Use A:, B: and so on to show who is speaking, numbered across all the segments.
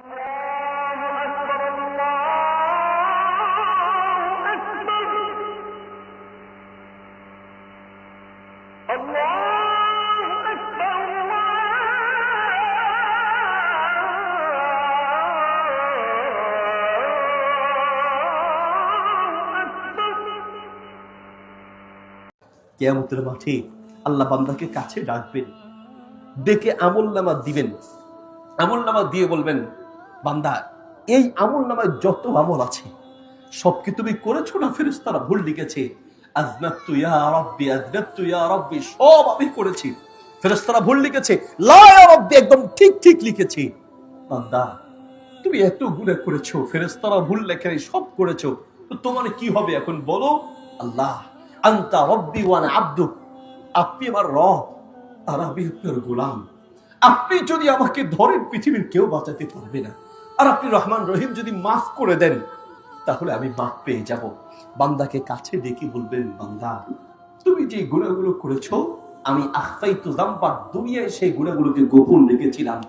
A: কিয়ামতের মাঠে আল্লাহ বান্দাকে কাছে ডাকবেন, ডেকে আমলনামা দিবেন। আমলনামা দিয়ে বলবেন, বান্দা এই আমলনামায় যত আমল আছে সব কি তুমি করেছো না ফেরেশতারা ভুল লিখেছে? আযনাবতু ইয়া রাব্বি, আযনাবতু ইয়া রাব্বি, সব আমি করেছি। ফেরেশতারা ভুল লিখেছে, লা ইয়া রাব্বি, একদম ঠিক ঠিক লিখেছি। বান্দা তুমি এত গুনাহ করেছো, ফেরেশতারা ভুল লেখেনি, সব করেছো, তো তোমার কি হবে এখন বলো? আল্লাহ আনতা রাব্বি ওয়া আনা আবদুক, আপনি আমার রব আর আমি আপনার গোলাম। আপনি যদি আমাকে ধরেন পৃথিবীর কেউ বাঁচাতে পারবে না, আর আপনি রহমান রহিম যদি মাফ করে দেন তাহলে আমি মাফ পেয়ে যাব। বান্দাকে কাছে ডেকে বলবেন, বান্দা তুমি যে গুনাহগুলো করেছো আমি আখফাইতু যামবা, দুনিয়ায় সেই গুনাহগুলোকে গোপন রেখেছিলাম।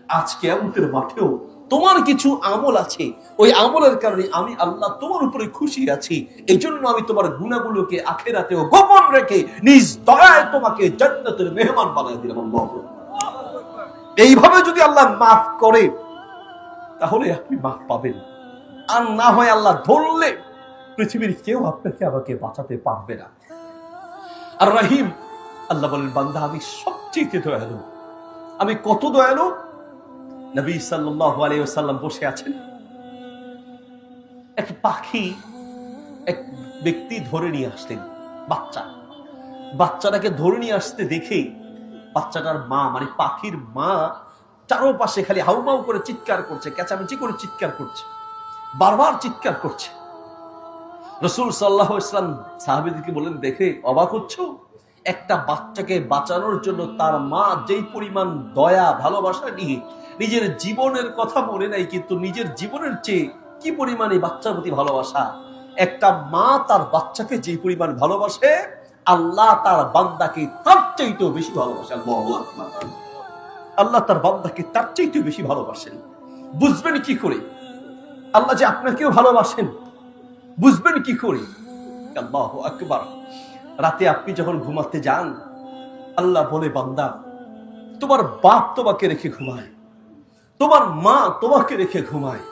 A: আজ কিয়ামতের মাঠেও তোমার কিছু আমল আছে, ওই আমলের কারণে আমি আল্লাহ তোমার উপরে খুশি আছি। এই জন্য আমি তোমার গুনাহগুলোকে আখিরাতেও গোপন রেখে নিজ দয়ায় তোমাকে জান্নাতের মেহমান বানিয়ে দিলাম। এইভাবে যদি আল্লাহ মাফ করে তাহলে আপনি মাফ পাবেন, আর না হয় আল্লাহ ধরলে পৃথিবীর কেউ আপনাকে আমাকে বাঁচাতে পারবে না। আর রহিম, আল্লাহ বলেন, বান্দা আমি সবচেয়ে দয়ালু। আমি কত দয়ালু? নবী সাল্লাল্লাহু আলাইহি ওয়াসাল্লাম বসে আছেন, এক পাখি এক ব্যক্তি ধরে নিয়ে আসলেন, বাচ্চাটাকে ধরে নিয়ে আসতে দেখে বাচ্চাটার মা মানে পাখির মা চারপাশে খালি হাউমাউ করে চিৎকার করছে, চেঁচামেচি করে চিৎকার করছে, বারবার চিৎকার করছে। রাসূল সাল্লাল্লাহু আলাইহি ওয়াসাল্লাম সাহাবীদেরকে বলেন, দেখে অবাক হচ্ছো? একটা বাচ্চাকে বাঁচানোর জন্য তার মা যেই পরিমাণ দয়া ভালোবাসা নিয়ে নিজের জীবনের কথা মনে নাই, কিন্তু নিজের জীবনের চেয়ে কি পরিমাণে বাচ্চার প্রতি ভালোবাসা। একটা মা তার বাচ্চাকে যে পরিমাণ ভালোবাসে, আল্লাহ তার বান্দাকে তার চাইতেও বেশি ভালোবাসেন। আল্লাহ তার বান্দাকে তার চাইতেও বেশি ভালোবাসেন। বুঝবেন কি করে আল্লাহ যে আপনাকেও ভালোবাসেন? বুঝবেন কি করে? আল্লাহু আকবার। রাতে আপনি যখন ঘুমাতে যান, আল্লাহ বলে, বান্দা তোমার বাপ তোমাকে রেখে ঘুমায়, তোমার মা তোমাকে রেখে ঘুমায়,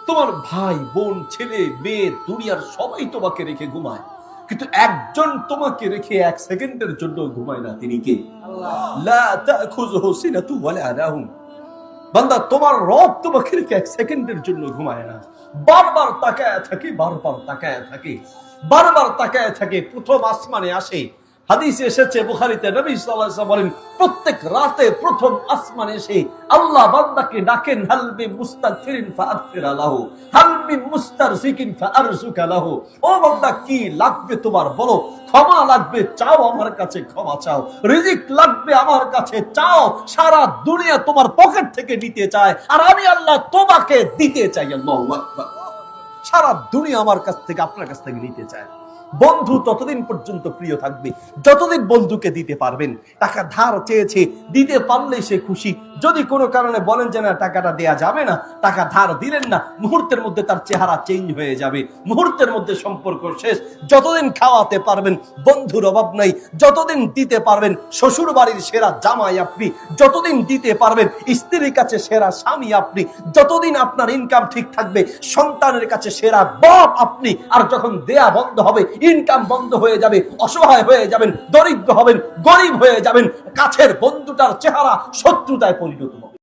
A: তোমার ভাই বোন ছেলে মেয়ে দুনিয়ার সবাই তোমাকে রেখে ঘুমায়, কিন্তু একজন তোমাকে রেখে এক সেকেন্ডের জন্য ঘুমায় না। তিনি কে? লা তাখুযুহু সিনাতু ওয়ালা নাওম। বান্দা তোমার রব তোমাকে রেখে এক সেকেন্ডের জন্য ঘুমায় না, বারবার তাকায় থাকে, বারবার তাকায় থাকে, বারবার তাকায় থাকে। প্রথম আসমানে আসে, হাদিসে এসেছে বুখারীতে, নবী সাল্লাল্লাহু আলাইহি ওয়াসাল্লাম বলেন, প্রত্যেক রাতে প্রথম আসমানে এসে আল্লাহ বান্দাকে ডাকেন, হাল মিন মুস্তাগফিরিন ফাআগফির লাহু, হাল মিন মুস্তারজিকিন ফাআরযুকা লাহু। ও বান্দা কি লাগবে তোমার বলো, ক্ষমা লাগবে চাও আমার কাছে ক্ষমা চাও, রিজিক লাগবে আমার কাছে চাও। সারা দুনিয়া তোমার পকেট থেকে নিতে চায় আর আমি আল্লাহ তোমাকে দিতে চাই। আল্লাহু আকবার। সারা দুনিয়া আমার কাছ থেকে আপনার কাছ থেকে নিতে চায়। বন্ধু ততদিন পর্যন্ত প্রিয় থাকবে যতদিন বন্ধুকে দিতে পারবেন। টাকা ধার চেয়েছে, দিতে পারলে সে খুশি। যদি কোনো কারণে বলেন যে না টাকাটা দেয়া যাবে না, টাকা ধার দিলেন না, মুহূর্তের মধ্যে তার চেহারা চেঞ্জ হয়ে যাবে, মুহূর্তের মধ্যে সম্পর্ক শেষ। যতদিন খাওয়াতে পারবেন বন্ধুর অভাব নাই, যতদিন দিতে পারবেন শ্বশুর বাড়ির সেরা জামাই আপনি, যতদিন দিতে পারবেন স্ত্রীর কাছে সেরা স্বামী আপনি, যতদিন আপনার ইনকাম ঠিক থাকবে সন্তানের কাছে সেরা বাপ আপনি। আর যখন দেয়া বন্ধ হবে, ইনকাম বন্ধ হয়ে যাবে, অসহায় হয়ে যাবেন, দরিদ্র হবেন, গরিব হয়ে যাবেন, কাছের বন্ধুটার চেহারা শত্রুতায় পরিণত হবে।